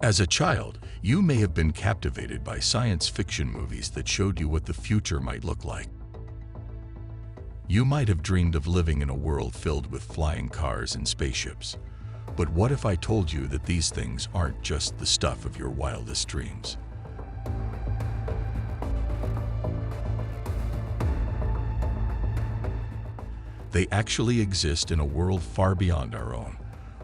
As a child, you may have been captivated by science fiction movies that showed you what the future might look like. You might have dreamed of living in a world filled with flying cars and spaceships. But what if I told you that these things aren't just the stuff of your wildest dreams? They actually exist in a world far beyond our own,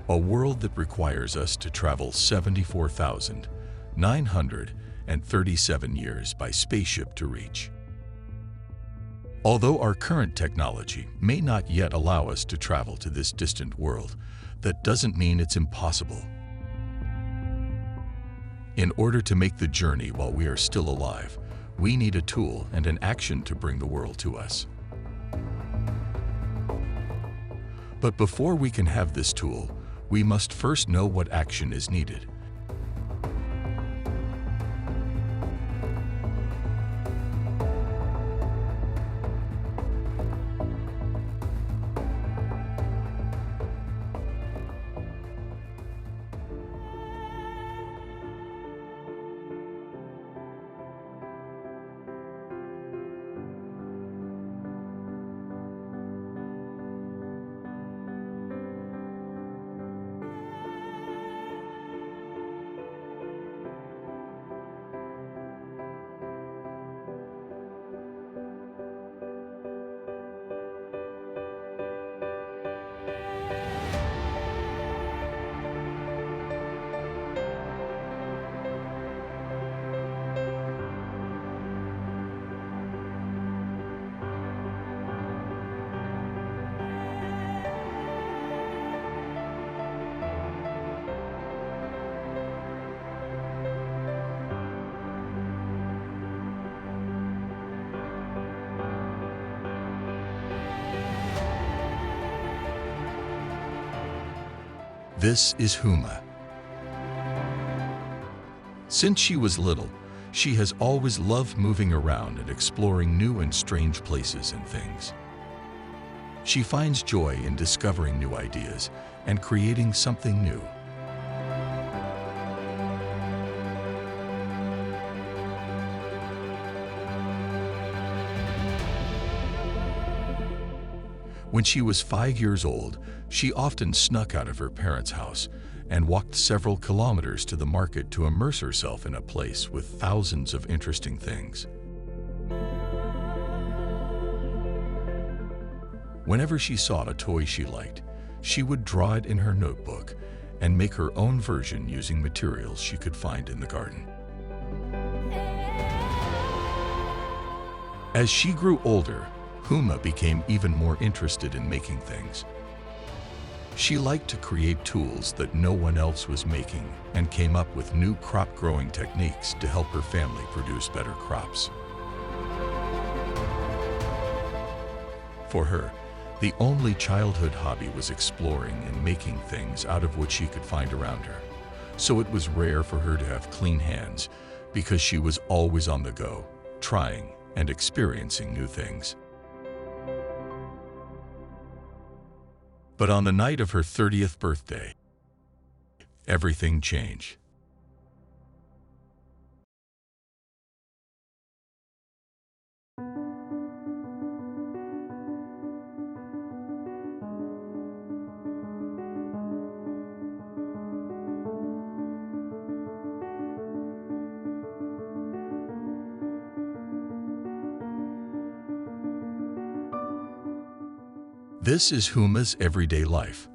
a world that requires us to travel 74,937 years by spaceship to reach. Although our current technology may not yet allow us to travel to this distant world, that doesn't mean it's impossible. In order to make the journey while we are still alive, we need a tool and an action to bring the world to us. But before we can have this tool, we must first know what action is needed. This is Huma. Since she was little, she has always loved moving around and exploring new and strange places and things. She finds joy in discovering new ideas and creating something new. When she was 5 years old, she often snuck out of her parents' house and walked several kilometers to the market to immerse herself in a place with thousands of interesting things. Whenever she saw a toy she liked, she would draw it in her notebook and make her own version using materials she could find in the garden. As she grew older, Huma became even more interested in making things. She liked to create tools that no one else was making and came up with new crop growing techniques to help her family produce better crops. For her, the only childhood hobby was exploring and making things out of what she could find around her. So it was rare for her to have clean hands because she was always on the go, trying and experiencing new things. But on the night of her 30th birthday, everything changed. This is Huma's everyday life.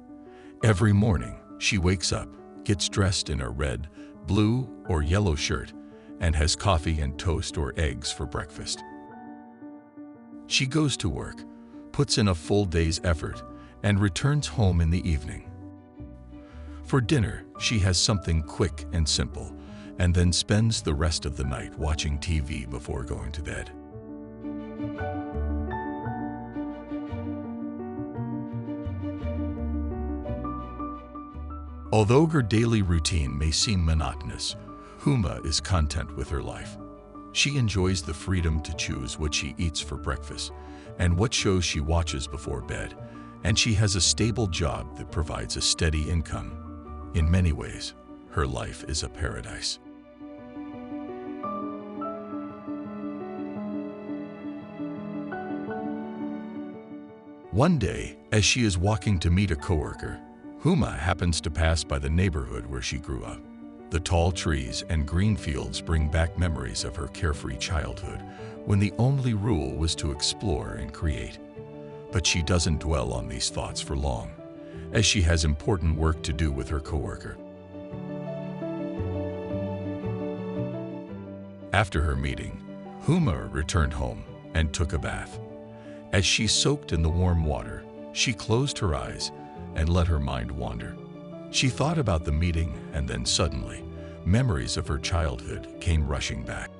Every morning, she wakes up, gets dressed in a red, blue, or yellow shirt, and has coffee and toast or eggs for breakfast. She goes to work, puts in a full day's effort, and returns home in the evening. For dinner, she has something quick and simple, and then spends the rest of the night watching TV before going to bed. Although her daily routine may seem monotonous, Huma is content with her life. She enjoys the freedom to choose what she eats for breakfast and what shows she watches before bed, and she has a stable job that provides a steady income. In many ways, her life is a paradise. One day, as she is walking to meet a coworker, Huma happens to pass by the neighborhood where she grew up. The tall trees and green fields bring back memories of her carefree childhood, when the only rule was to explore and create. But she doesn't dwell on these thoughts for long, as she has important work to do with her coworker. After her meeting, Huma returned home and took a bath. As she soaked in the warm water, she closed her eyes and let her mind wander. She thought about the meeting, and then suddenly, memories of her childhood came rushing back.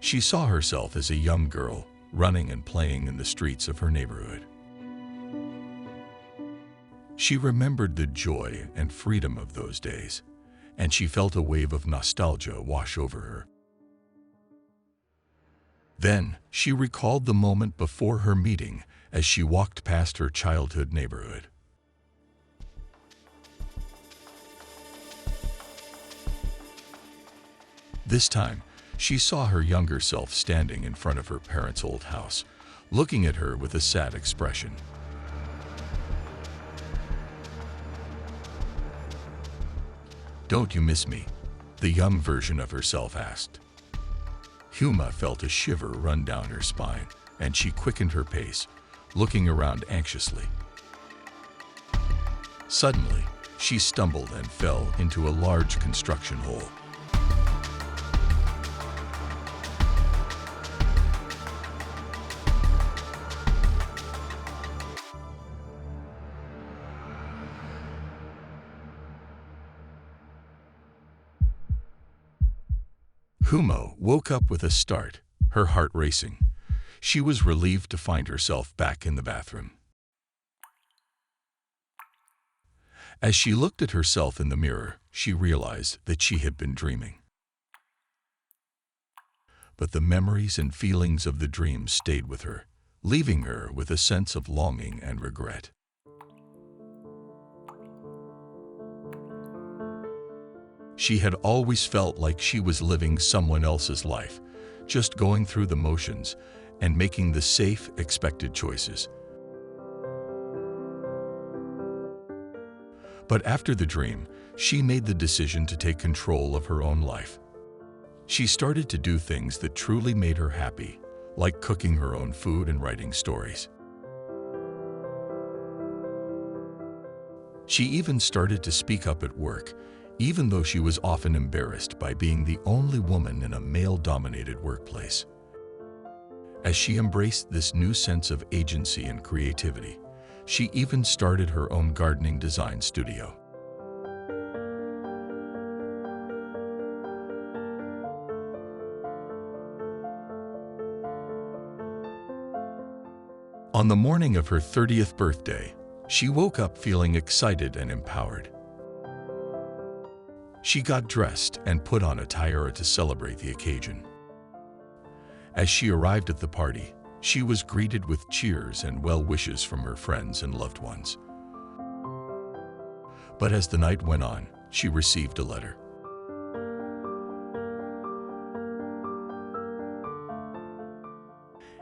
She saw herself as a young girl, running and playing in the streets of her neighborhood. She remembered the joy and freedom of those days, and she felt a wave of nostalgia wash over her. Then, she recalled the moment before her meeting as she walked past her childhood neighborhood. This time, she saw her younger self standing in front of her parents' old house, looking at her with a sad expression. "Don't you miss me?" the young version of herself asked. Huma felt a shiver run down her spine, and she quickened her pace, looking around anxiously. Suddenly, she stumbled and fell into a large construction hole. Huma woke up with a start, her heart racing. She was relieved to find herself back in the bathroom. As she looked at herself in the mirror, she realized that she had been dreaming. But the memories and feelings of the dream stayed with her, leaving her with a sense of longing and regret. She had always felt like she was living someone else's life, just going through the motions and making the safe, expected choices. But after the dream, she made the decision to take control of her own life. She started to do things that truly made her happy, like cooking her own food and writing stories. She even started to speak up at work, even though she was often embarrassed by being the only woman in a male-dominated workplace. As she embraced this new sense of agency and creativity, she even started her own gardening design studio. On the morning of her 30th birthday, she woke up feeling excited and empowered. She got dressed and put on a tiara to celebrate the occasion. As she arrived at the party, she was greeted with cheers and well wishes from her friends and loved ones. But as the night went on, she received a letter.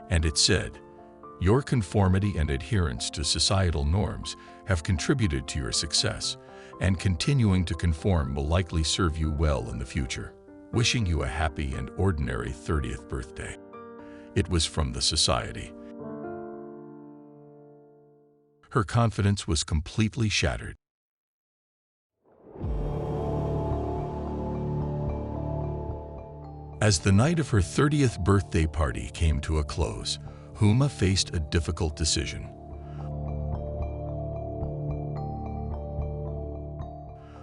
And it said, "Your conformity and adherence to societal norms have contributed to your success, and continuing to conform will likely serve you well in the future. Wishing you a happy and ordinary 30th birthday." It was from the society. Her confidence was completely shattered. As the night of her 30th birthday party came to a close, Huma faced a difficult decision.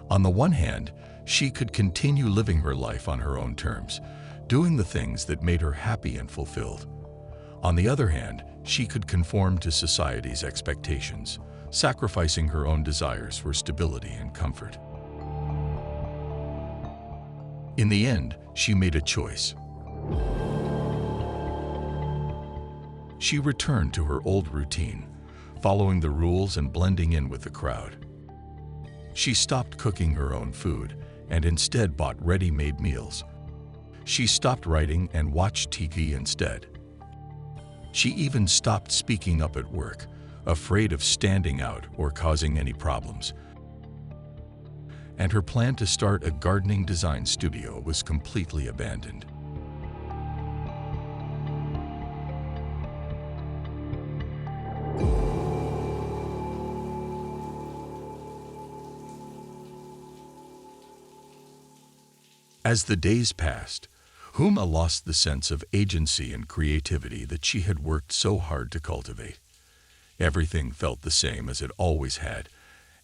On the one hand, she could continue living her life on her own terms, doing the things that made her happy and fulfilled. On the other hand, she could conform to society's expectations, sacrificing her own desires for stability and comfort. In the end, she made a choice. She returned to her old routine, following the rules and blending in with the crowd. She stopped cooking her own food and instead bought ready-made meals. She stopped writing and watched TV instead. She even stopped speaking up at work, afraid of standing out or causing any problems. And her plan to start a gardening design studio was completely abandoned. As the days passed, Huma lost the sense of agency and creativity that she had worked so hard to cultivate. Everything felt the same as it always had,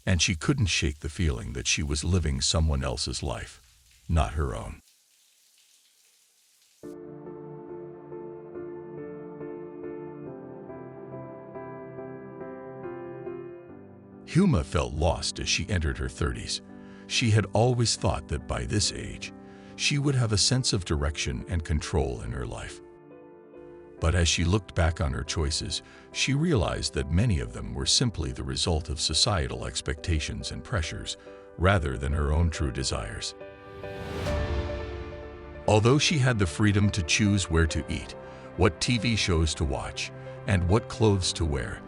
and she couldn't shake the feeling that she was living someone else's life, not her own. Huma felt lost as she entered her 30s. She had always thought that by this age, she would have a sense of direction and control in her life. But as she looked back on her choices, she realized that many of them were simply the result of societal expectations and pressures, rather than her own true desires. Although she had the freedom to choose where to eat, what TV shows to watch, and what clothes to wear,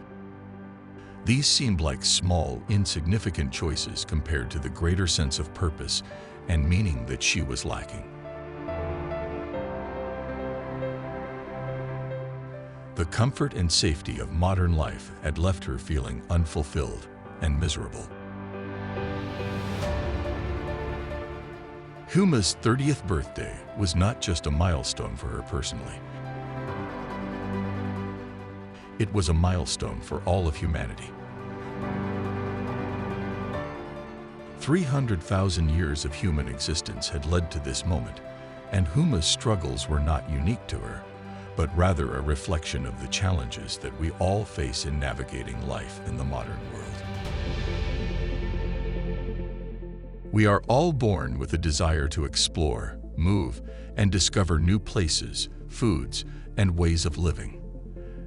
these seemed like small, insignificant choices compared to the greater sense of purpose and meaning that she was lacking. The comfort and safety of modern life had left her feeling unfulfilled and miserable. Huma's 30th birthday was not just a milestone for her personally. It was a milestone for all of humanity. 300,000 years of human existence had led to this moment, and Huma's struggles were not unique to her, but rather a reflection of the challenges that we all face in navigating life in the modern world. We are all born with a desire to explore, move, and discover new places, foods, and ways of living.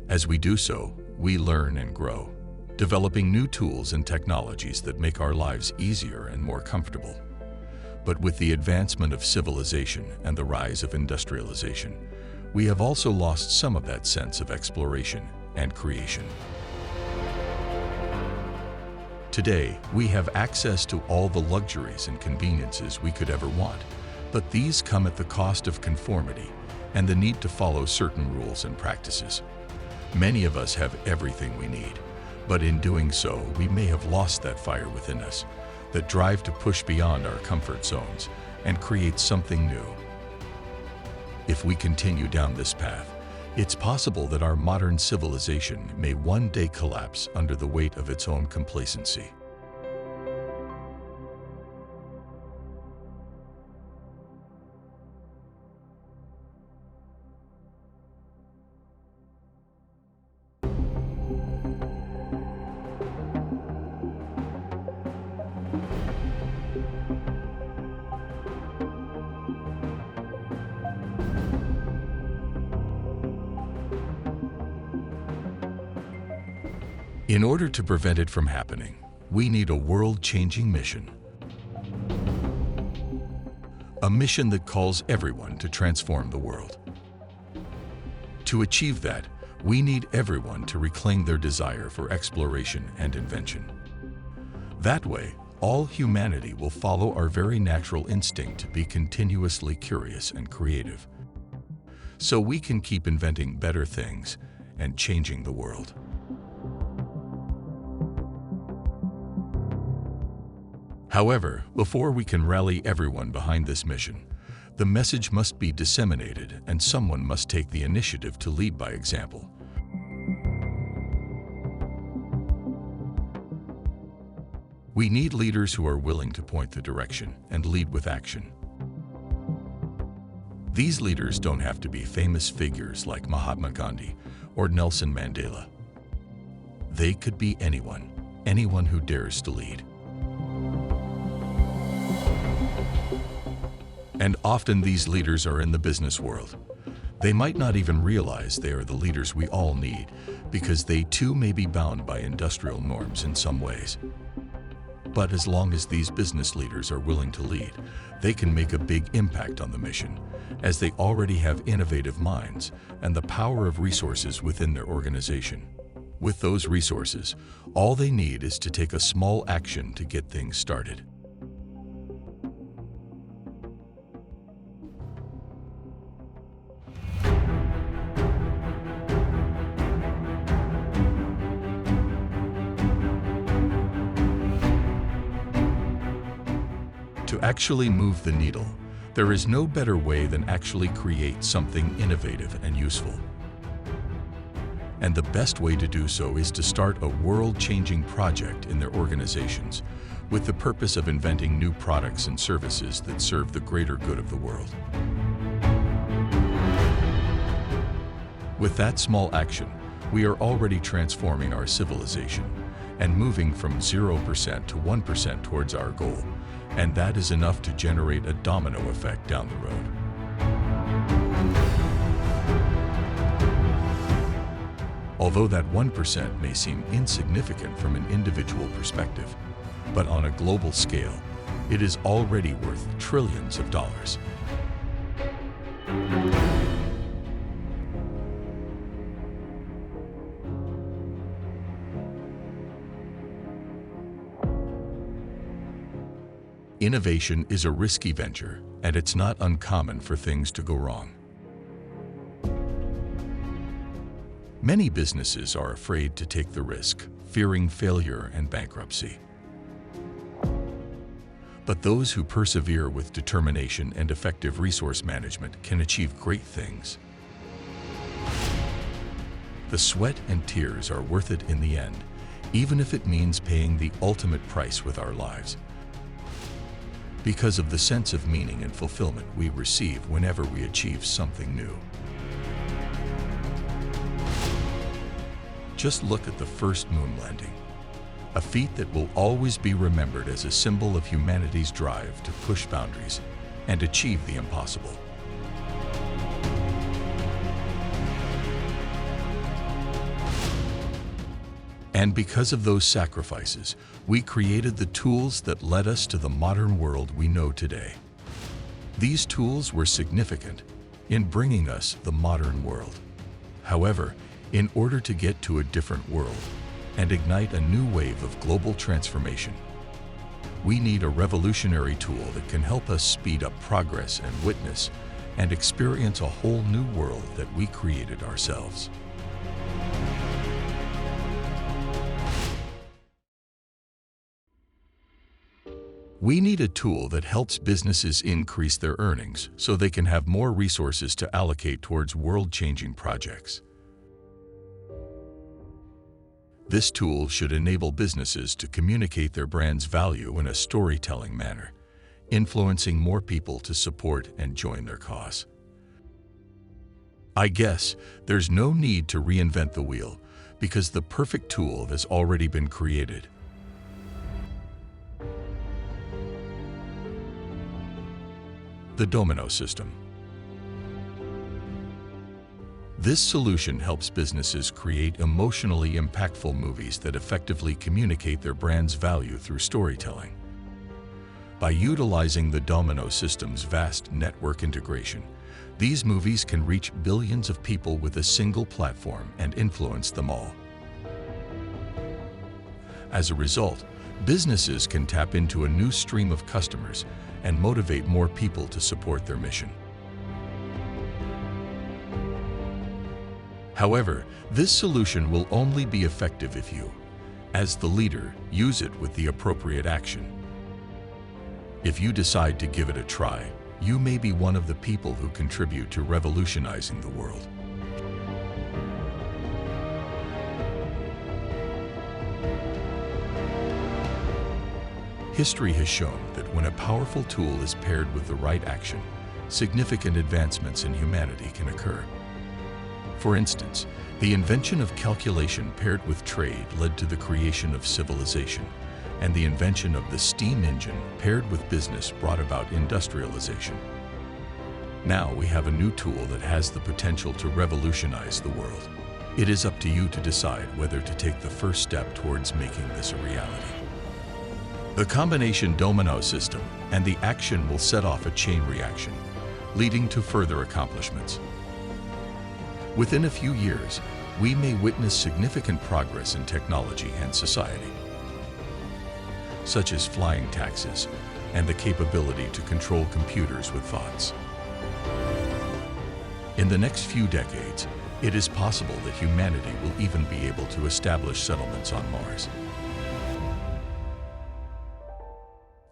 As we do so, we learn and grow, developing new tools and technologies that make our lives easier and more comfortable. But with the advancement of civilization and the rise of industrialization, we have also lost some of that sense of exploration and creation. Today, we have access to all the luxuries and conveniences we could ever want, but these come at the cost of conformity and the need to follow certain rules and practices. Many of us have everything we need, but in doing so, we may have lost that fire within us, that drive to push beyond our comfort zones and create something new. If we continue down this path, it's possible that our modern civilization may one day collapse under the weight of its own complacency. In order to prevent it from happening, we need a world-changing mission. A mission that calls everyone to transform the world. To achieve that, we need everyone to reclaim their desire for exploration and invention. That way, all humanity will follow our very natural instinct to be continuously curious and creative, so we can keep inventing better things and changing the world. However, before we can rally everyone behind this mission, the message must be disseminated and someone must take the initiative to lead by example. We need leaders who are willing to point the direction and lead with action. These leaders don't have to be famous figures like Mahatma Gandhi or Nelson Mandela. They could be anyone who dares to lead. And often these leaders are in the business world. They might not even realize they are the leaders we all need, because they too may be bound by industrial norms in some ways. But as long as these business leaders are willing to lead, they can make a big impact on the mission, as they already have innovative minds and the power of resources within their organization. With those resources, all they need is to take a small action to get things started. To actually move the needle, there is no better way than actually create something innovative and useful. And the best way to do so is to start a world-changing project in their organizations with the purpose of inventing new products and services that serve the greater good of the world. With that small action, we are already transforming our civilization and moving from 0% to 1% towards our goal, and that is enough to generate a domino effect down the road. Although that 1% may seem insignificant from an individual perspective, but on a global scale, it is already worth trillions of dollars. Innovation is a risky venture, and it's not uncommon for things to go wrong. Many businesses are afraid to take the risk, fearing failure and bankruptcy. But those who persevere with determination and effective resource management can achieve great things. The sweat and tears are worth it in the end, even if it means paying the ultimate price with our lives, because of the sense of meaning and fulfillment we receive whenever we achieve something new. Just look at the first moon landing, a feat that will always be remembered as a symbol of humanity's drive to push boundaries and achieve the impossible. And because of those sacrifices, we created the tools that led us to the modern world we know today. These tools were significant in bringing us the modern world. However, in order to get to a different world and ignite a new wave of global transformation, we need a revolutionary tool that can help us speed up progress and witness and experience a whole new world that we created ourselves. We need a tool that helps businesses increase their earnings so they can have more resources to allocate towards world-changing projects. This tool should enable businesses to communicate their brand's value in a storytelling manner, influencing more people to support and join their cause. I guess there's no need to reinvent the wheel because the perfect tool has already been created. The Domunow system. This solution helps businesses create emotionally impactful movies that effectively communicate their brand's value through storytelling. By utilizing the Domunow system's vast network integration, these movies can reach billions of people with a single platform and influence them all. As a result, businesses can tap into a new stream of customers and motivate more people to support their mission. However, this solution will only be effective if you, as the leader, use it with the appropriate action. If you decide to give it a try, you may be one of the people who contribute to revolutionizing the world. History has shown that when a powerful tool is paired with the right action, significant advancements in humanity can occur. For instance, the invention of calculation paired with trade led to the creation of civilization, and the invention of the steam engine paired with business brought about industrialization. Now we have a new tool that has the potential to revolutionize the world. It is up to you to decide whether to take the first step towards making this a reality. The combination Domunow system and the action will set off a chain reaction, leading to further accomplishments. Within a few years, we may witness significant progress in technology and society, such as flying taxis and the capability to control computers with thoughts. In the next few decades, it is possible that humanity will even be able to establish settlements on Mars.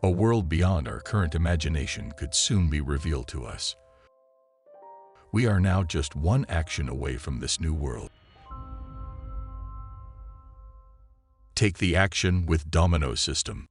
A world beyond our current imagination could soon be revealed to us. We are now just one action away from this new world. Take the action with Domunow system.